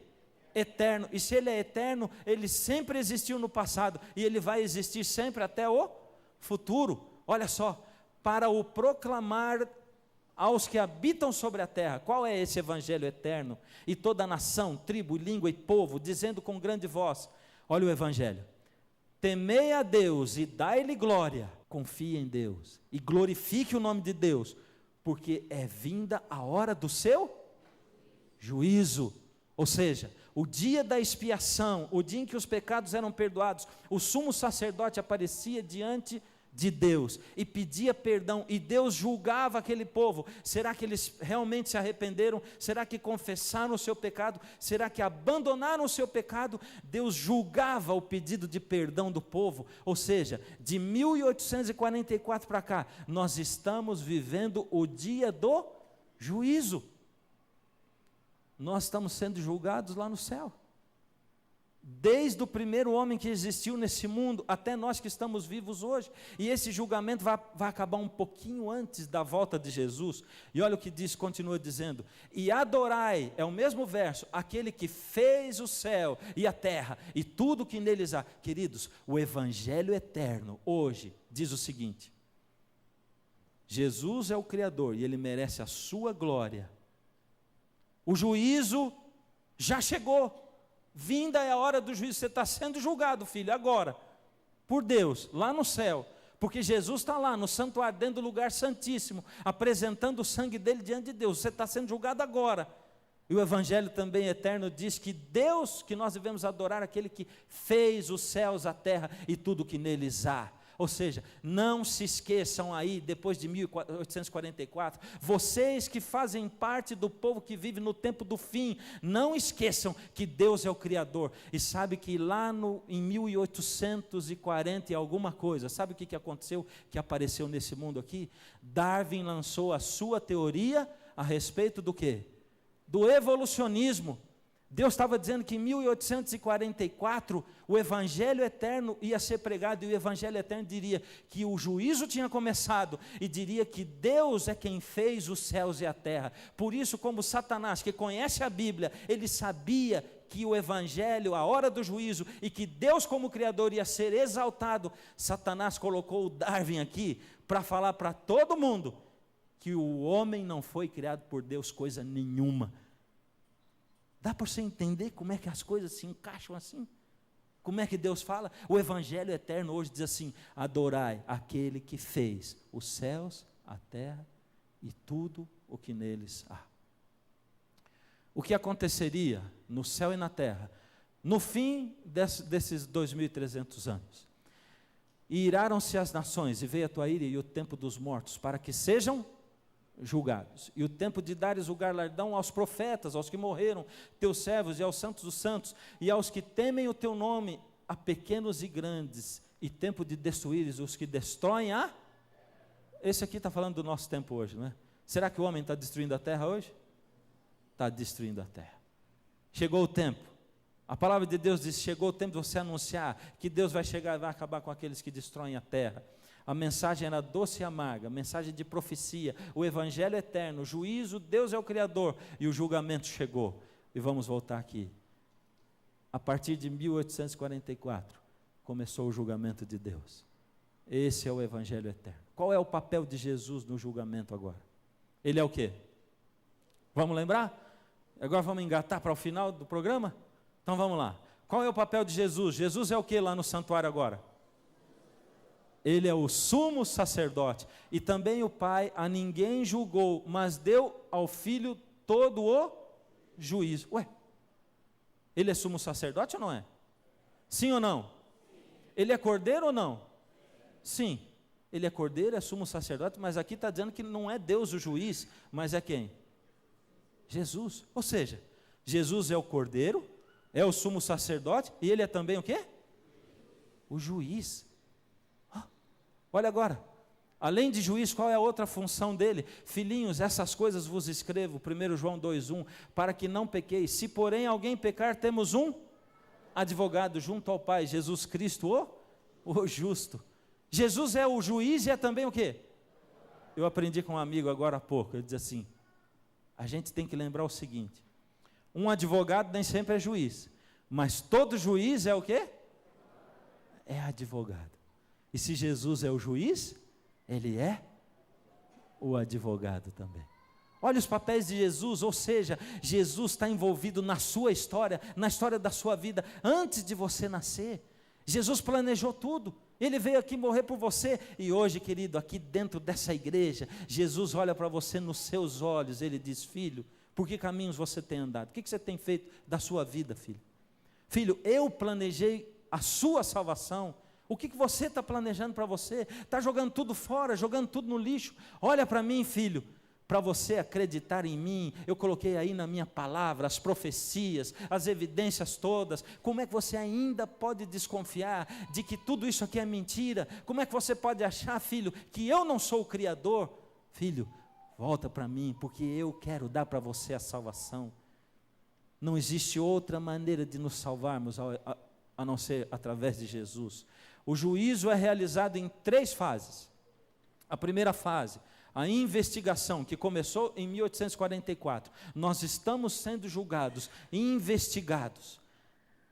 Eterno. E se ele é eterno, ele sempre existiu no passado, e ele vai existir sempre até o futuro. Olha só, para o proclamar aos que habitam sobre a terra. Qual é esse Evangelho eterno? E toda nação, tribo, língua e povo, dizendo com grande voz, olha o Evangelho: temei a Deus e dai-lhe glória. Confie em Deus e glorifique o nome de Deus, porque é vinda a hora do seu juízo. Ou seja, o dia da expiação, o dia em que os pecados eram perdoados, o sumo sacerdote aparecia diante de Deus e pedia perdão, e Deus julgava aquele povo. Será que eles realmente se arrependeram? Será que confessaram o seu pecado? Será que abandonaram o seu pecado? Deus julgava o pedido de perdão do povo. Ou seja, de 1844 para cá, nós estamos vivendo o dia do juízo. Nós estamos sendo julgados lá no céu. Desde o primeiro homem que existiu nesse mundo, até nós que estamos vivos hoje. E esse julgamento vai acabar um pouquinho antes da volta de Jesus. E olha o que diz, continua dizendo: e adorai, é o mesmo verso, aquele que fez o céu e a terra e tudo que neles há. Queridos, o Evangelho eterno hoje diz o seguinte: Jesus é o Criador e Ele merece a sua glória. O juízo já chegou. Vinda é a hora do juízo. Você está sendo julgado, filho, agora, por Deus, lá no céu, porque Jesus está lá no santuário, dentro do lugar santíssimo, apresentando o sangue dele diante de Deus. Você está sendo julgado agora. E o Evangelho também eterno diz que Deus, que nós devemos adorar, aquele que fez os céus, a terra e tudo que neles há. Ou seja, não se esqueçam aí, depois de 1844, vocês que fazem parte do povo que vive no tempo do fim, não esqueçam que Deus é o Criador. E sabe que lá em 1840 e alguma coisa, sabe o que aconteceu, que apareceu nesse mundo aqui? Darwin lançou a sua teoria a respeito do quê? Do evolucionismo. Deus estava dizendo que em 1844 o Evangelho eterno ia ser pregado, e o Evangelho eterno diria que o juízo tinha começado, e diria que Deus é quem fez os céus e a terra. Por isso, como Satanás, que conhece a Bíblia, ele sabia que o Evangelho, a hora do juízo, e que Deus como Criador ia ser exaltado, Satanás colocou o Darwin aqui para falar para todo mundo que o homem não foi criado por Deus coisa nenhuma. Dá para você entender como é que as coisas se encaixam assim? Como é que Deus fala? O Evangelho eterno hoje diz assim: adorai aquele que fez os céus, a terra e tudo o que neles há. O que aconteceria no céu e na terra, no fim desses 2.300 anos? E iraram-se as nações, e veio a tua ira e o tempo dos mortos, para que sejam julgados, e o tempo de dares o galardão aos profetas, aos que morreram, teus servos, e aos santos dos santos, e aos que temem o teu nome, a pequenos e grandes, e tempo de destruíres os que destroem a... Esse aqui está falando do nosso tempo hoje, não é? Será que o homem está destruindo a terra hoje? Está destruindo a terra. Chegou o tempo. A palavra de Deus diz: chegou o tempo de você anunciar que Deus vai chegar e vai acabar com aqueles que destroem a terra. A mensagem era doce e amarga, mensagem de profecia, o Evangelho eterno, o juízo, Deus é o Criador, e o julgamento chegou. E vamos voltar aqui. A partir de 1844, começou o julgamento de Deus. Esse é o Evangelho eterno. Qual é o papel de Jesus no julgamento agora? Ele é o quê? Vamos lembrar? Agora vamos engatar para o final do programa? Então vamos lá. Qual é o papel de Jesus? Jesus é o que lá no santuário agora? Ele é o sumo sacerdote, e também o Pai a ninguém julgou, mas deu ao Filho todo o juízo. Ué, ele é sumo sacerdote ou não é? Sim ou não? Ele é cordeiro ou não? Sim, ele é cordeiro, é sumo sacerdote, mas aqui está dizendo que não é Deus o juiz, mas é quem? Jesus. Ou seja, Jesus é o cordeiro, é o sumo sacerdote, e ele é também o quê? O juiz. Olha agora, além de juiz, qual é a outra função dele? Filhinhos, essas coisas vos escrevo, 1 João 2,1, para que não pequeis. Se porém alguém pecar, temos um advogado junto ao Pai, Jesus Cristo o o justo. Jesus é o juiz e é também o quê? Eu aprendi com um amigo agora há pouco, ele diz assim, a gente tem que lembrar o seguinte, um advogado nem sempre é juiz, mas todo juiz é o quê? É advogado. E se Jesus é o juiz, ele é o advogado também. Olha os papéis de Jesus, ou seja, Jesus está envolvido na sua história, na história da sua vida, antes de você nascer. Jesus planejou tudo, Ele veio aqui morrer por você, e hoje, querido, aqui dentro dessa igreja, Jesus olha para você nos seus olhos, Ele diz, filho, por que caminhos você tem andado? O que você tem feito da sua vida, filho? Filho, eu planejei a sua salvação. O que você está planejando para você? Está jogando tudo fora, jogando tudo no lixo? Olha para mim, filho, para você acreditar em mim, eu coloquei aí na minha palavra as profecias, as evidências todas. Como é que você ainda pode desconfiar de que tudo isso aqui é mentira? Como é que você pode achar, filho, que eu não sou o Criador? Filho, volta para mim, porque eu quero dar para você a salvação. Não existe outra maneira de nos salvarmos a não ser através de Jesus. O juízo é realizado em 3 fases. A primeira fase, a investigação, que começou em 1844. Nós estamos sendo julgados e investigados.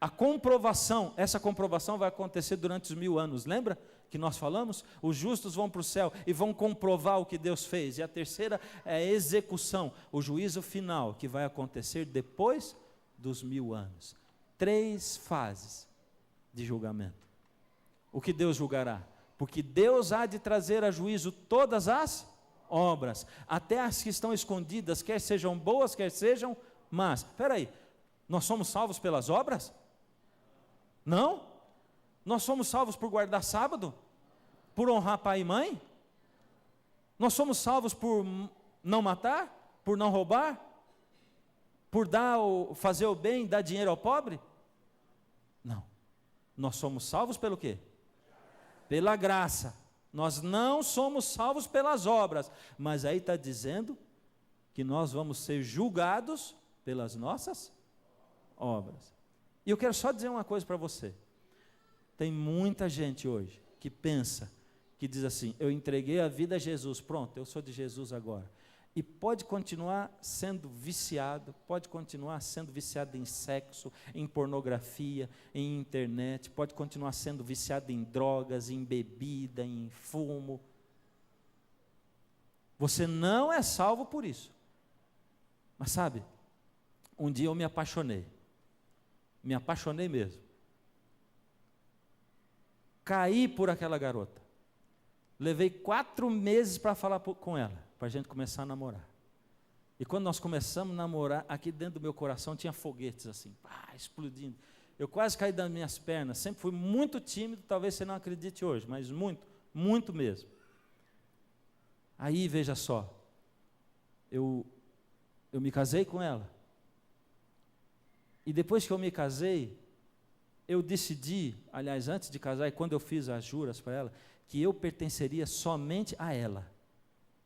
A comprovação, essa comprovação vai acontecer durante os 1000 anos, lembra que nós falamos? Os justos vão para o céu e vão comprovar o que Deus fez. E a terceira é a execução, o juízo final, que vai acontecer depois dos 1000 anos. 3 fases de julgamento. O que Deus julgará? Porque Deus há de trazer a juízo todas as obras, até as que estão escondidas, quer sejam boas, quer sejam más. Espera aí, nós somos salvos pelas obras? Não? Nós somos salvos por guardar sábado? Por honrar pai e mãe? Nós somos salvos por não matar? Por não roubar? Por fazer o bem, dar dinheiro ao pobre? Não. Nós somos salvos pelo quê? Pela graça. Nós não somos salvos pelas obras, mas aí está dizendo que nós vamos ser julgados pelas nossas obras. E eu quero só dizer uma coisa para você. Tem muita gente hoje que pensa, que diz assim, eu entreguei a vida a Jesus, pronto, eu sou de Jesus agora. E pode continuar sendo viciado, em sexo, em pornografia, em internet, pode continuar sendo viciado em drogas, em bebida, em fumo. Você não é salvo por isso. Mas sabe, um dia eu me apaixonei mesmo. Caí por aquela garota. Levei 4 meses para falar com ela, para a gente começar a namorar. E quando nós começamos a namorar, aqui dentro do meu coração tinha foguetes assim, explodindo. Eu quase caí das minhas pernas, sempre fui muito tímido, talvez você não acredite hoje, mas muito, muito mesmo. Aí, veja só, eu me casei com ela. E depois que eu me casei, eu decidi, aliás, antes de casar, e quando eu fiz as juras para ela, que eu pertenceria somente a ela,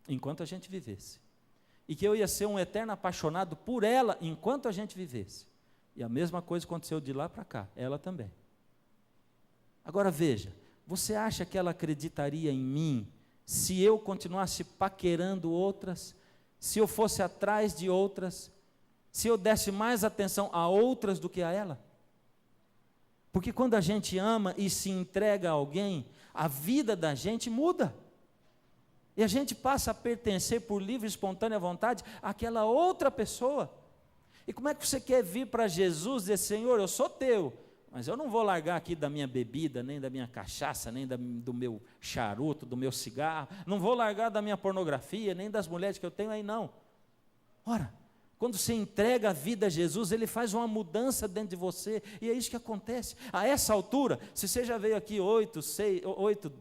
enquanto a gente vivesse. E que eu ia ser um eterno apaixonado por ela, enquanto a gente vivesse. E a mesma coisa aconteceu de lá para cá, ela também. Agora veja, você acha que ela acreditaria em mim, se eu continuasse paquerando outras, se eu fosse atrás de outras, se eu desse mais atenção a outras do que a ela? Porque quando a gente ama e se entrega a alguém, a vida da gente muda. E a gente passa a pertencer por livre e espontânea vontade àquela outra pessoa. E como é que você quer vir para Jesus e dizer, Senhor, eu sou teu, mas eu não vou largar aqui da minha bebida, nem da minha cachaça, nem do meu charuto, do meu cigarro, não vou largar da minha pornografia, nem das mulheres que eu tenho aí, não. Ora, quando você entrega a vida a Jesus, Ele faz uma mudança dentro de você, e é isso que acontece. A essa altura, se você já veio aqui 8,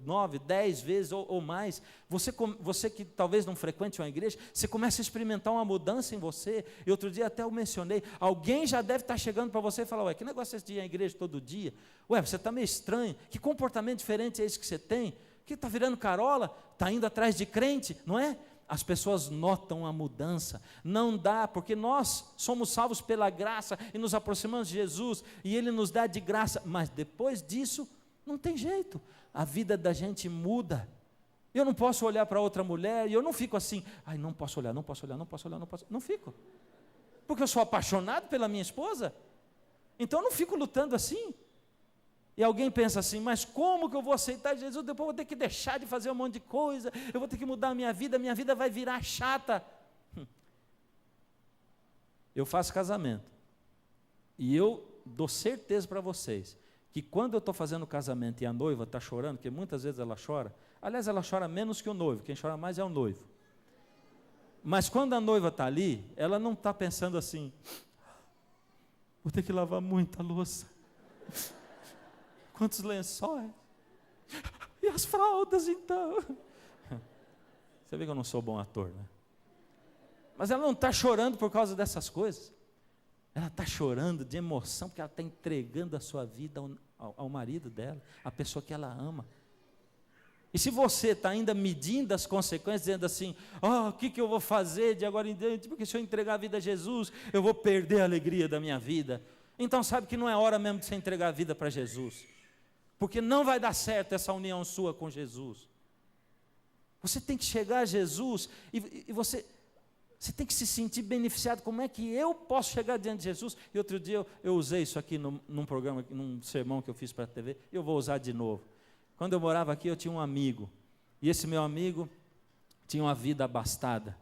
9, 10 vezes ou mais, você que talvez não frequente uma igreja, você começa a experimentar uma mudança em você. E outro dia até eu mencionei, alguém já deve estar chegando para você e falar, que negócio é esse de ir à igreja todo dia? Você está meio estranho, que comportamento diferente é esse que você tem? Que está virando carola? Está indo atrás de crente, não é? As pessoas notam a mudança, não dá, porque nós somos salvos pela graça e nos aproximamos de Jesus e Ele nos dá de graça, mas depois disso Não tem jeito, a vida da gente muda. Eu não posso olhar para outra mulher e eu não fico assim, ai, não posso olhar, não posso olhar, não posso olhar, não posso. Não fico. Porque eu sou apaixonado pela minha esposa. Então eu não fico lutando assim. E alguém pensa assim, mas como que eu vou aceitar Jesus? Depois eu vou ter que deixar de fazer um monte de coisa, eu vou ter que mudar a minha vida vai virar chata. Eu faço casamento. E eu dou certeza para vocês, que quando eu estou fazendo o casamento e a noiva está chorando, porque muitas vezes ela chora, aliás, ela chora menos que o noivo, quem chora mais é o noivo. Mas quando a noiva está ali, ela não está pensando assim, vou ter que lavar muita louça, quantos lençóis, e as fraldas então. Você vê que eu não sou bom ator, né? Mas ela não está chorando por causa dessas coisas, ela está chorando de emoção, porque ela está entregando a sua vida ao marido dela, a pessoa que ela ama. E se você está ainda medindo as consequências, dizendo assim, o que eu vou fazer de agora em diante, porque se eu entregar a vida a Jesus, eu vou perder a alegria da minha vida. Então sabe que não é hora mesmo de você entregar a vida para Jesus, porque não vai dar certo essa união sua com Jesus. Você tem que chegar a Jesus, e você tem que se sentir beneficiado. Como é que eu posso chegar diante de Jesus? E outro dia eu usei isso aqui num programa, num sermão que eu fiz para a TV, e eu vou usar de novo. Quando eu morava aqui, eu tinha um amigo, e esse meu amigo tinha uma vida abastada,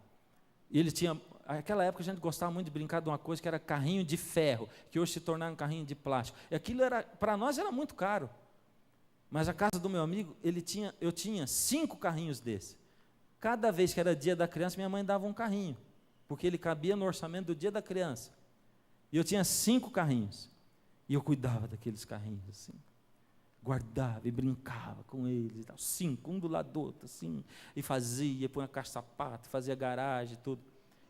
e ele tinha, naquela época a gente gostava muito de brincar de uma coisa que era carrinho de ferro, que hoje se tornaram um carrinho de plástico, e aquilo para nós era muito caro, mas a casa do meu amigo, eu tinha 5 carrinhos desse. Cada vez que era dia da criança, minha mãe dava um carrinho, porque ele cabia no orçamento do dia da criança, e eu tinha 5 carrinhos, e eu cuidava daqueles carrinhos assim, guardava e brincava com eles, 5, um do lado do outro, assim, e fazia, punha caixa de sapato, fazia garagem, tudo.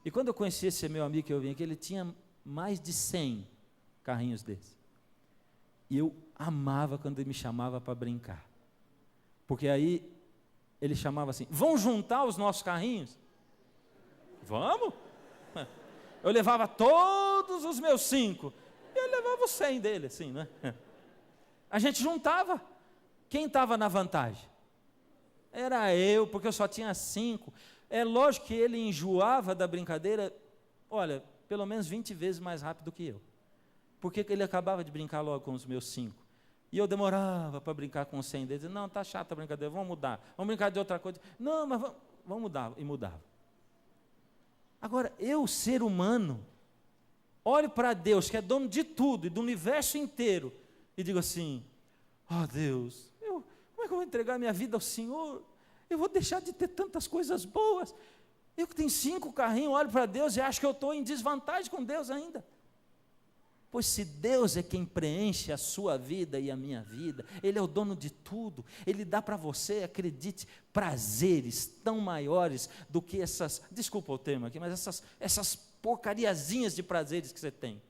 E quando eu conheci esse meu amigo que eu vim aqui, ele tinha mais de 100 carrinhos desses. E eu amava quando ele me chamava para brincar, porque aí ele chamava assim, vão juntar os nossos carrinhos? Vamos? Eu levava todos os meus 5, e ele levava os 100 dele, assim, né? A gente juntava. Quem estava na vantagem? Era eu, porque eu só tinha 5. É lógico que ele enjoava da brincadeira, olha, pelo menos 20 vezes mais rápido que eu. Porque ele acabava de brincar logo com os meus 5. E eu demorava para brincar com os 100 deles. Não, está chata a brincadeira, vamos mudar. Vamos brincar de outra coisa. Não, mas vamos mudar. E mudava. Agora, eu, ser humano, olho para Deus, que é dono de tudo e do universo inteiro, e digo assim, Deus, como é que eu vou entregar minha vida ao Senhor? Eu vou deixar de ter tantas coisas boas. Eu que tenho 5 carrinhos, olho para Deus e acho que eu estou em desvantagem com Deus ainda. Pois se Deus é quem preenche a sua vida e a minha vida, Ele é o dono de tudo, Ele dá para você, acredite, prazeres tão maiores do que desculpa o termo aqui, mas essas porcariazinhas de prazeres que você tem.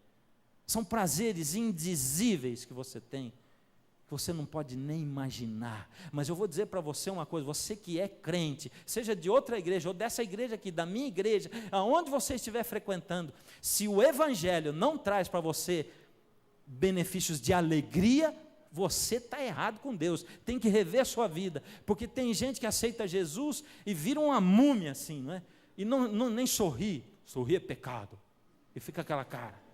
São prazeres indizíveis que você tem, que você não pode nem imaginar. Mas eu vou dizer para você uma coisa, você que é crente, seja de outra igreja, ou dessa igreja aqui, da minha igreja, aonde você estiver frequentando, se o Evangelho não traz para você benefícios de alegria, você está errado com Deus, tem que rever a sua vida, porque tem gente que aceita Jesus e vira uma múmia assim, não é? E nem sorri é pecado, e fica aquela cara.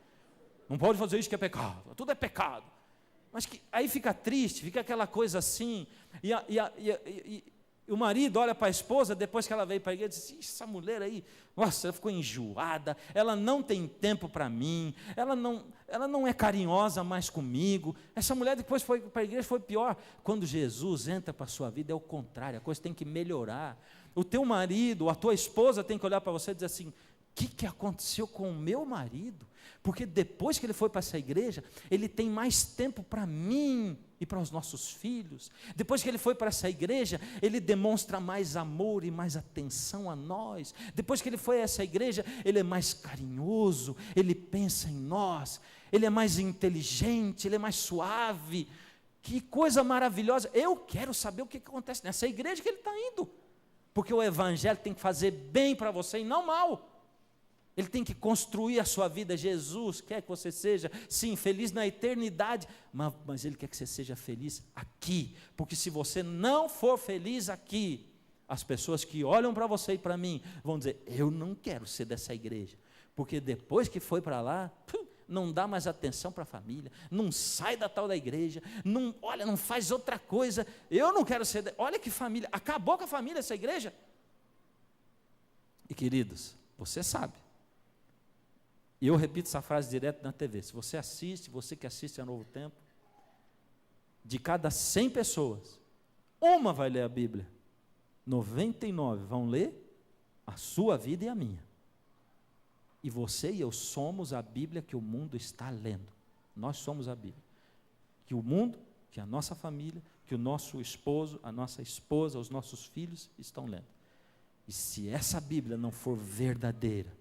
Não pode fazer isso que é pecado, tudo é pecado. Mas aí fica triste, fica aquela coisa assim, e o marido olha para a esposa, depois que ela veio para a igreja, e diz, essa mulher aí, nossa, ela ficou enjoada, ela não tem tempo para mim, ela não é carinhosa mais comigo, essa mulher depois foi para a igreja, foi pior. Quando Jesus entra para a sua vida, é o contrário, a coisa tem que melhorar. O teu marido, a tua esposa tem que olhar para você e dizer assim, o que aconteceu com o meu marido? Porque depois que ele foi para essa igreja, ele tem mais tempo para mim e para os nossos filhos. Depois que ele foi para essa igreja, ele demonstra mais amor e mais atenção a nós. Depois que ele foi a essa igreja, ele é mais carinhoso, ele pensa em nós, ele é mais inteligente, ele é mais suave. Que coisa maravilhosa. Eu quero saber o que acontece nessa igreja que ele está indo. Porque o Evangelho tem que fazer bem para você e não mal. Ele tem que construir a sua vida. Jesus quer que você seja, sim, feliz na eternidade, mas Ele quer que você seja feliz aqui, porque se você não for feliz aqui, as pessoas que olham para você e para mim vão dizer: eu não quero ser dessa igreja, porque depois que foi para lá, não dá mais atenção para a família, não sai da tal da igreja, não faz outra coisa, eu não quero ser, olha que família, acabou com a família essa igreja. E queridos, você sabe, e eu repito essa frase direto na TV, se você assiste, você que assiste a Novo Tempo, de cada 100 pessoas, uma vai ler a Bíblia, 99 vão ler a sua vida e a minha. E você e eu somos a Bíblia que o mundo está lendo. Nós somos a Bíblia. Que o mundo, que a nossa família, que o nosso esposo, a nossa esposa, os nossos filhos estão lendo. E se essa Bíblia não for verdadeira,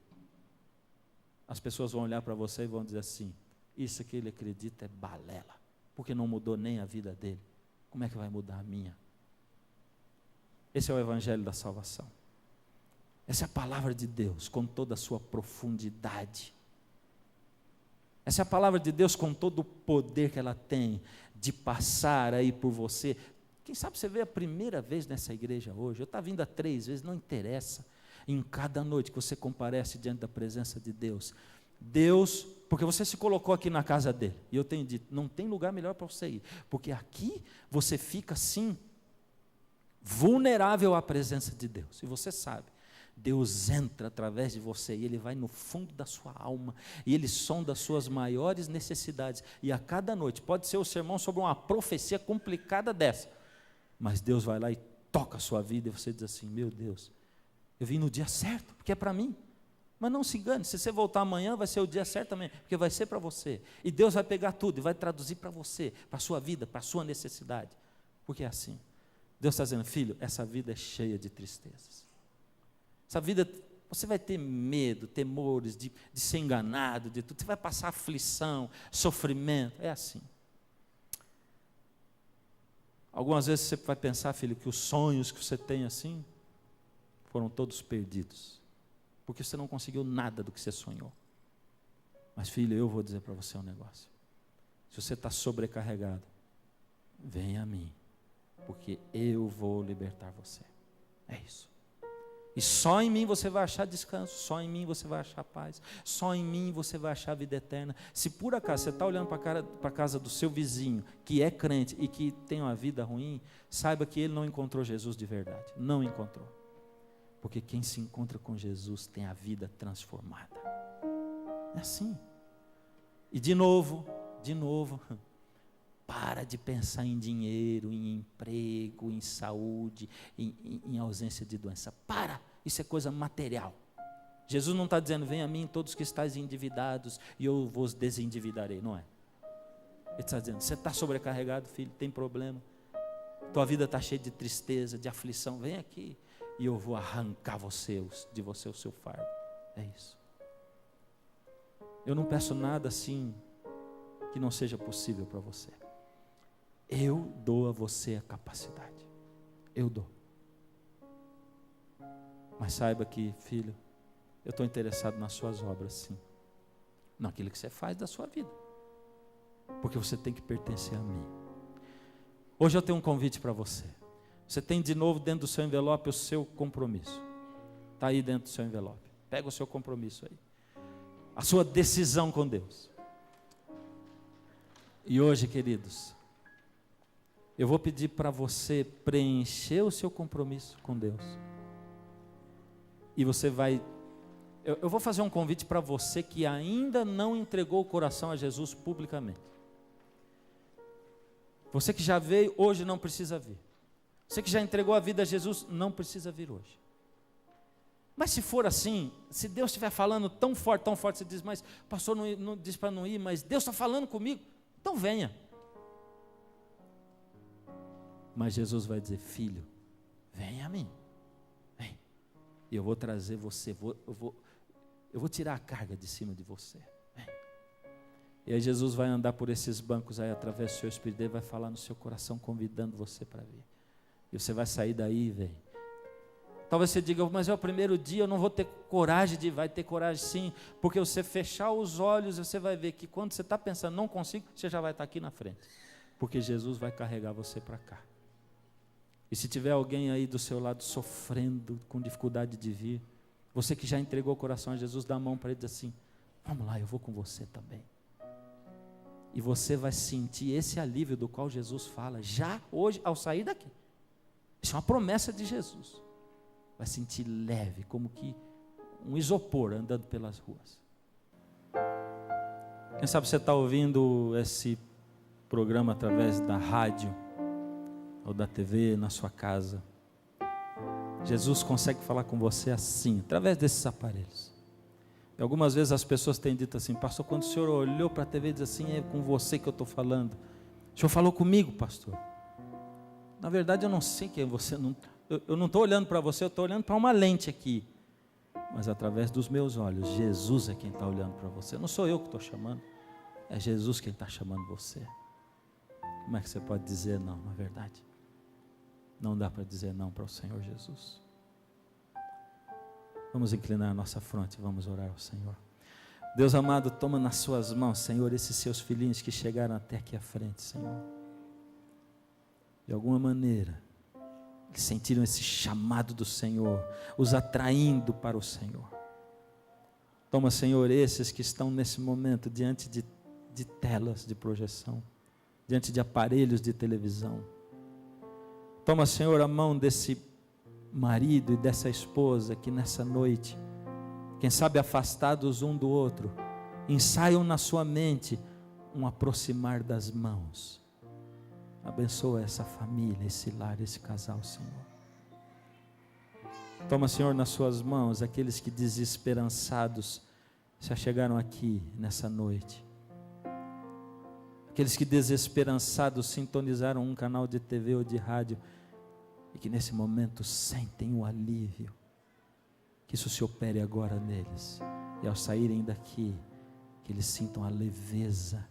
as pessoas vão olhar para você e vão dizer assim: isso que ele acredita é balela, porque não mudou nem a vida dele. Como é que vai mudar a minha? Esse é o Evangelho da salvação. Essa é a palavra de Deus com toda a sua profundidade. Essa é a palavra de Deus com todo o poder que ela tem de passar aí por você. Quem sabe você veio a primeira vez nessa igreja hoje, eu estava vindo há 3 vezes, não interessa. Em cada noite que você comparece diante da presença de Deus, porque você se colocou aqui na casa dele, e eu tenho dito, não tem lugar melhor para você ir, porque aqui você fica assim, vulnerável à presença de Deus, e você sabe, Deus entra através de você, e Ele vai no fundo da sua alma, e Ele sonda as suas maiores necessidades, e a cada noite, pode ser o sermão sobre uma profecia complicada dessa, mas Deus vai lá e toca a sua vida, e você diz assim: meu Deus, eu vim no dia certo, porque é para mim. Mas não se engane, se você voltar amanhã, vai ser o dia certo também, porque vai ser para você. E Deus vai pegar tudo e vai traduzir para você, para a sua vida, para a sua necessidade. Porque é assim. Deus está dizendo: filho, essa vida é cheia de tristezas. Essa vida, você vai ter medo, temores de ser enganado, de tudo. Você vai passar aflição, sofrimento. É assim. Algumas vezes você vai pensar, filho, que os sonhos que você tem assim, foram todos perdidos, porque você não conseguiu nada do que você sonhou. Mas filho, eu vou dizer para você um negócio: se você está sobrecarregado, venha a mim, porque eu vou libertar você. É isso. E só em mim você vai achar descanso, só em mim você vai achar paz, só em mim você vai achar vida eterna. Se por acaso você está olhando para a casa do seu vizinho, que é crente e que tem uma vida ruim, saiba que ele não encontrou Jesus de verdade, não encontrou. Porque quem se encontra com Jesus tem a vida transformada. É assim. E de novo, para de pensar em dinheiro, em emprego, em saúde, em ausência de doença. Para, isso é coisa material. Jesus não está dizendo: venha a mim todos que estáis endividados e eu vos desendividarei, não é. Ele está dizendo: você está sobrecarregado, filho, tem problema, tua vida está cheia de tristeza, de aflição, vem aqui e eu vou arrancar de você o seu fardo. É isso. Eu não peço nada assim que não seja possível para você. Eu dou a você a capacidade. Eu dou. Mas saiba que, filho, eu estou interessado nas suas obras, sim. Naquilo que você faz da sua vida. Porque você tem que pertencer a mim. Hoje eu tenho um convite para você. Você tem de novo dentro do seu envelope o seu compromisso. Está aí dentro do seu envelope. Pega o seu compromisso aí. A sua decisão com Deus. E hoje, queridos, eu vou pedir para você preencher o seu compromisso com Deus. E você vai... Eu vou fazer um convite para você que ainda não entregou o coração a Jesus publicamente. Você que já veio, hoje não precisa vir. Você que já entregou a vida a Jesus, não precisa vir hoje. Mas se for assim, se Deus estiver falando tão forte, você diz: mas pastor não diz para não ir, mas Deus está falando comigo, então venha. Mas Jesus vai dizer: filho, venha a mim, vem, e eu vou trazer você, eu vou tirar a carga de cima de você, vem. E aí Jesus vai andar por esses bancos aí, através do seu Espírito, ele vai falar no seu coração, convidando você para vir. E você vai sair daí, velho. Talvez você diga, mas é o primeiro dia, eu não vou ter coragem vai ter coragem sim, porque você fechar os olhos, você vai ver que quando você está pensando, não consigo, você já vai estar aqui na frente, porque Jesus vai carregar você para cá. E se tiver alguém aí do seu lado sofrendo, com dificuldade de vir, você que já entregou o coração a Jesus, dá a mão para ele e diz assim, vamos lá, eu vou com você também. E você vai sentir esse alívio do qual Jesus fala, já hoje, ao sair daqui. Isso é uma promessa de Jesus. Vai sentir leve, como que um isopor andando pelas ruas. Quem sabe você está ouvindo esse programa através da rádio ou da TV na sua casa. Jesus consegue falar com você assim, através desses aparelhos. E algumas vezes as pessoas têm dito assim, pastor, quando o senhor olhou para a TV e diz assim, é com você que eu estou falando. O senhor falou comigo, pastor. Na verdade eu não sei quem é você, eu não estou olhando para você, eu estou olhando para uma lente aqui. Mas através dos meus olhos, Jesus é quem está olhando para você. Não sou eu que estou chamando, é Jesus quem está chamando você. Como é que você pode dizer não, na verdade? Não dá para dizer não para o Senhor Jesus. Vamos inclinar a nossa fronte, vamos orar ao Senhor. Deus amado, toma nas suas mãos, Senhor, esses seus filhinhos que chegaram até aqui à frente, Senhor. De alguma maneira, eles sentiram esse chamado do Senhor, os atraindo para o Senhor. Toma, Senhor, esses que estão nesse momento diante de telas de projeção, diante de aparelhos de televisão. Toma, Senhor, a mão desse marido e dessa esposa que nessa noite, quem sabe afastados um do outro, ensaiam na sua mente um aproximar das mãos. Abençoa essa família, esse lar, esse casal, Senhor. Toma, Senhor, nas suas mãos aqueles que desesperançados se achegaram aqui nessa noite. Aqueles que desesperançados sintonizaram um canal de TV ou de rádio e que nesse momento sentem o alívio. Que isso se opere agora neles. E ao saírem daqui, que eles sintam a leveza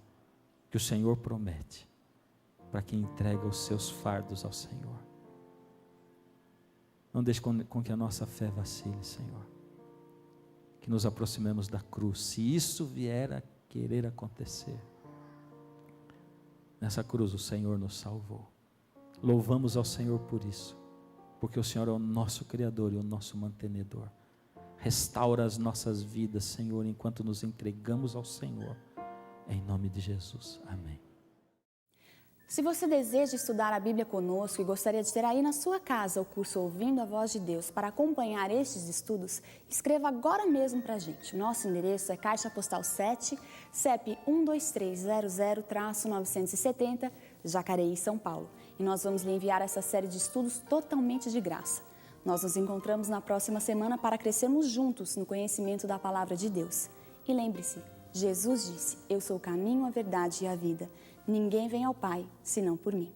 que o Senhor promete para quem entrega os seus fardos ao Senhor. Não deixe com que a nossa fé vacile, Senhor. Que nos aproximemos da cruz. Se isso vier a querer acontecer, nessa cruz o Senhor nos salvou. Louvamos ao Senhor por isso, porque o Senhor é o nosso Criador e o nosso mantenedor. Restaura as nossas vidas, Senhor, enquanto nos entregamos ao Senhor. Em nome de Jesus. Amém. Se você deseja estudar a Bíblia conosco e gostaria de ter aí na sua casa o curso Ouvindo a Voz de Deus para acompanhar estes estudos, escreva agora mesmo para a gente. O nosso endereço é Caixa Postal 7, CEP 12300-970, Jacareí, São Paulo. E nós vamos lhe enviar essa série de estudos totalmente de graça. Nós nos encontramos na próxima semana para crescermos juntos no conhecimento da Palavra de Deus. E lembre-se, Jesus disse, eu sou o caminho, a verdade e a vida. Ninguém vem ao Pai, senão por mim.